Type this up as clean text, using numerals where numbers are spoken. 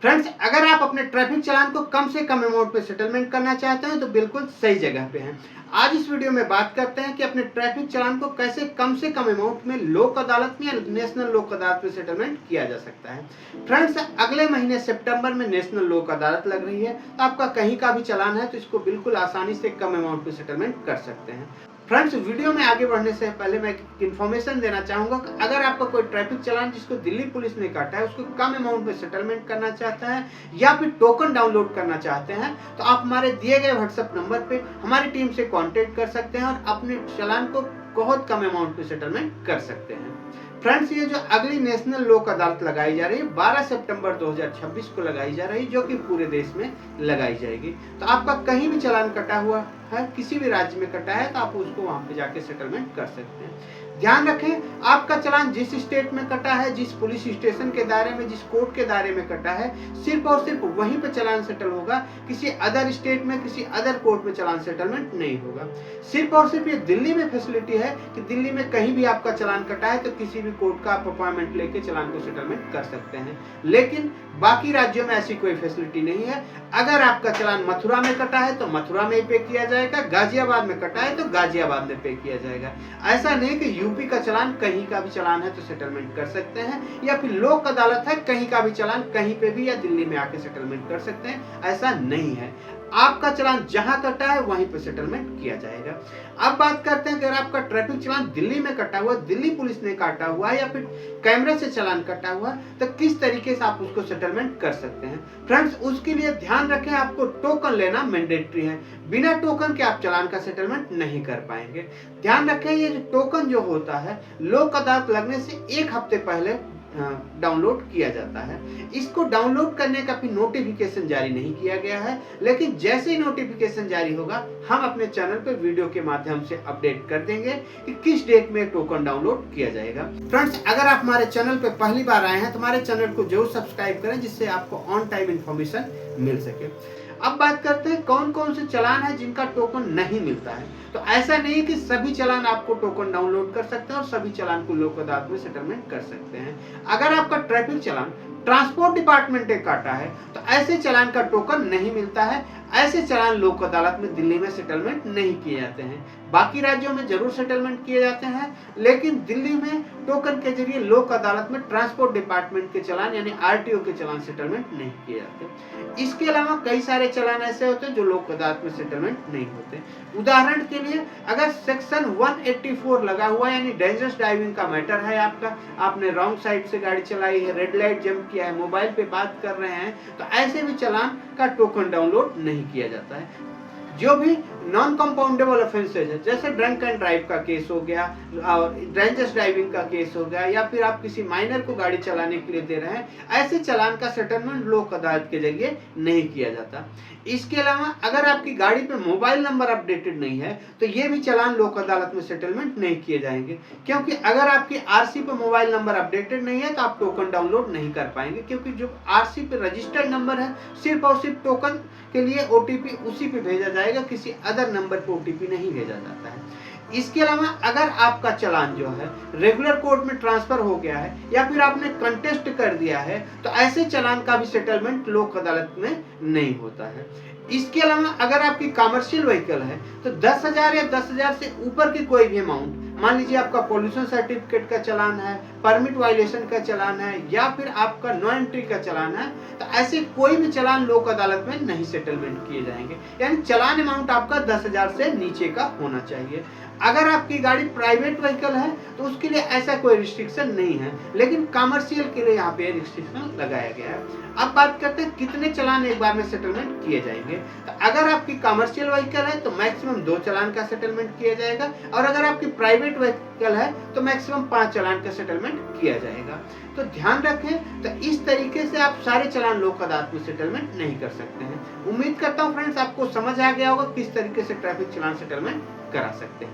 Friends, अगर आप अपने ट्रैफिक चालान को कम से कम अमाउंट पे सेटलमेंट करना चाहते हैं तो बिल्कुल सही जगह पे हैं। आज इस वीडियो में बात करते हैं कि अपने ट्रैफिक चालान को कैसे कम से कम अमाउंट में लोक अदालत में या नेशनल लोक अदालत में सेटलमेंट किया जा सकता है। फ्रेंड्स, अगले महीने सितंबर में नेशनल लोक अदालत लग रही है, तो आपका कहीं का भी चालान है तो इसको बिल्कुल आसानी से कम अमाउंट में सेटलमेंट कर सकते हैं। फ्रेंड्स, वीडियो में आगे बढ़ने से पहले मैं एक इन्फॉर्मेशन देना चाहूंगा कि अगर आपका कोई ट्रैफिक चालान जिसको दिल्ली पुलिस ने काटा है उसको कम अमाउंट में सेटलमेंट करना चाहता है या फिर टोकन डाउनलोड करना चाहते हैं तो आप हमारे दिए गए व्हाट्सएप नंबर पे हमारी टीम से कांटेक्ट कर सकते हैं और अपने चालान को बहुत कम अमाउंट में सेटलमेंट कर सकते हैं। फ्रेंड्स, ये जो अगली नेशनल लोक अदालत लगाई जा रही है 12 सितंबर 2026 को लगाई जा रही है, जो कि पूरे देश में लगाई जाएगी। तो आपका कहीं भी चालान कटा हुआ है, किसी भी राज्य में कटा है तो आप उसको वहां पे जाके सेटलमेंट कर सकते हैं। ध्यान रखें, आपका चालान जिस स्टेट में कटा है, जिस पुलिस स्टेशन के दायरे में, जिस कोर्ट के दायरे में कटा है, सिर्फ और सिर्फ वहीं पे चालान सेटल होगा। किसी अदर स्टेट में, किसी अदर कोर्ट में चालान सेटलमेंट नहीं होगा। सिर्फ और सिर्फ ये दिल्ली में फैसिलिटी है कि दिल्ली में कहीं भी आपका चालान कटा है तो किसी भी कोर्ट का आप अपॉइंटमेंट लेके चालान को सेटलमेंट कर सकते हैं, लेकिन बाकी राज्यों में ऐसी कोई फैसिलिटी नहीं है। अगर आपका चालान मथुरा में कटा है तो मथुरा में ही पे किया जाएगा, गाजियाबाद में कटा है तो गाजियाबाद में पे किया जाएगा। ऐसा नहीं कि यूपी का चालान कहीं का भी चालान है तो सेटलमेंट कर सकते हैं, या फिर लोक अदालत है कहीं का भी चालान कहीं पे भी या दिल्ली में आके सेटलमेंट कर सकते हैं, ऐसा नहीं है। आपका चालान जहां कटा है वहीं पे सेटलमेंट किया जाएगा। अब बात करते हैं कि अगर आपका ट्रैफिक चालान दिल्ली में कटा हुआ, दिल्ली पुलिस ने काटा हुआ है या फिर कैमरे से चालान कटा हुआ है तो किस तरीके से आप उसको सेटलमेंट कर सकते हैं। फ्रेंड्स, उसके लिए ध्यान रखें, आपको टोकन लेना मैंडेटरी है। बिना टोकन के आप चालान का सेटलमेंट नहीं कर पाएंगे। ध्यान रखें, ये जो टोकन जो होता है लोक अदालत लगने से एक हफ्ते पहले डाउनलोड किया जाता है। इसको डाउनलोड करने का भी नोटिफिकेशन जारी नहीं किया गया है, लेकिन जैसे ही नोटिफिकेशन जारी होगा हम अपने चैनल पर वीडियो के माध्यम से अपडेट कर देंगे कि किस डेट में टोकन डाउनलोड किया जाएगा। फ्रेंड्स, अगर आप हमारे चैनल पर पहली बार आए हैं तो हमारे चैनल को जरूर सब्सक्राइब करें, जिससे आपको ऑन टाइम इंफॉर्मेशन मिल सके। अब बात करते हैं कौन कौन से चालान है जिनका टोकन नहीं मिलता है। तो ऐसा नहीं है कि सभी चालान आपको टोकन डाउनलोड कर सकते हैं और सभी चालान को लोक अदालत में सेटलमेंट कर सकते हैं। अगर आपका ट्रैफिक चालान ट्रांसपोर्ट डिपार्टमेंट ने काटा है तो ऐसे चालान का टोकन नहीं मिलता है। ऐसे चालान लोक अदालत में दिल्ली में सेटलमेंट नहीं किए जाते हैं। बाकी राज्यों में जरूर सेटलमेंट किए जाते हैं, लेकिन दिल्ली में टोकन के जरिए लोक अदालत में ट्रांसपोर्ट डिपार्टमेंट के चालान यानी आरटीओ के चालान सेटलमेंट नहीं किए जाते। इसके अलावा कई सारे चालान ऐसे होते हैं जो लोक अदालत में सेटलमेंट नहीं होते। उदाहरण के लिए, अगर सेक्शन 184 लगा हुआ यानी डेंजरस ड्राइविंग का मैटर है, आपने रॉन्ग साइड से गाड़ी चलाई है, रेड लाइट जंप किया है, मोबाइल पे बात कर रहे हैं, तो ऐसे भी चालान का टोकन डाउनलोड नहीं किया जाता है। जो भी नॉन कंपाउंडेबल ऑफेंसेज है, जैसे ड्रंक एंड ड्राइव का केस हो गया और डेंजरस ड्राइविंग का केस हो गया, या फिर आप किसी माइनर को गाड़ी चलाने के लिए दे रहे हैं, ऐसे चालान का सेटलमेंट लोक अदालत के जरिए नहीं किया जाता। इसके अलावा अगर आपकी गाड़ी पे मोबाइल नंबर अपडेटेड नहीं है तो ये भी चालान लोक अदालत में सेटलमेंट नहीं किए जाएंगे, क्योंकि अगर आपकी आरसी पे मोबाइल नंबर अपडेटेड नहीं है तो आप टोकन डाउनलोड नहीं कर पाएंगे, क्योंकि जो आरसी पे रजिस्टर्ड नंबर है सिर्फ और सिर्फ टोकन के लिए ओटीपी उसी पे भेजा जाएगा, किसी अदर नंबर पे ओटीपी नहीं भेजा जाता है। इसके अलावा अगर आपका चालान जो है रेगुलर कोर्ट में ट्रांसफर हो गया है या फिर आपने कंटेस्ट कर दिया है तो ऐसे चालान का भी सेटलमेंट लोक अदालत में नहीं होता है। इसके अलावा अगर आपकी कमर्शियल व्हीकल है तो 10,000 या 10,000 से ऊपर की कोई भी अमाउंट, मान लीजिए आपका पोल्यूशन सर्टिफिकेट का चालान है, परमिट वायलेशन का चालान है, या फिर आपका नो एंट्री का चालान है, तो ऐसे कोई भी चालान लोक अदालत में नहीं सेटलमेंट किए जाएंगे। यानी चालान अमाउंट आपका 10,000 से नीचे का होना चाहिए। अगर आपकी गाड़ी प्राइवेट व्हीकल है तो उसके लिए ऐसा कोई रिस्ट्रिक्शन नहीं है, लेकिन कमर्शियल के लिए यहाँ पे रिस्ट्रिक्शन लगाया गया है। अब बात करते हैं कितने चालान एक बार में सेटलमेंट किए जाएंगे। तो अगर आपकी कमर्शियल व्हीकल है तो मैक्सिमम 2 चालान का सेटलमेंट किया जाएगा, और अगर आपकी प्राइवेट व्हीकल है तो मैक्सिमम 5 चालान का सेटलमेंट किया जाएगा। तो ध्यान रखें, तो इस तरीके से आप सारे चालान लोक अदालत में सेटलमेंट नहीं कर सकते हैं। उम्मीद करता हूँ फ्रेंड्स आपको समझ आ गया होगा किस तरीके से ट्रैफिक चालान सेटलमेंट करा सकते हैं।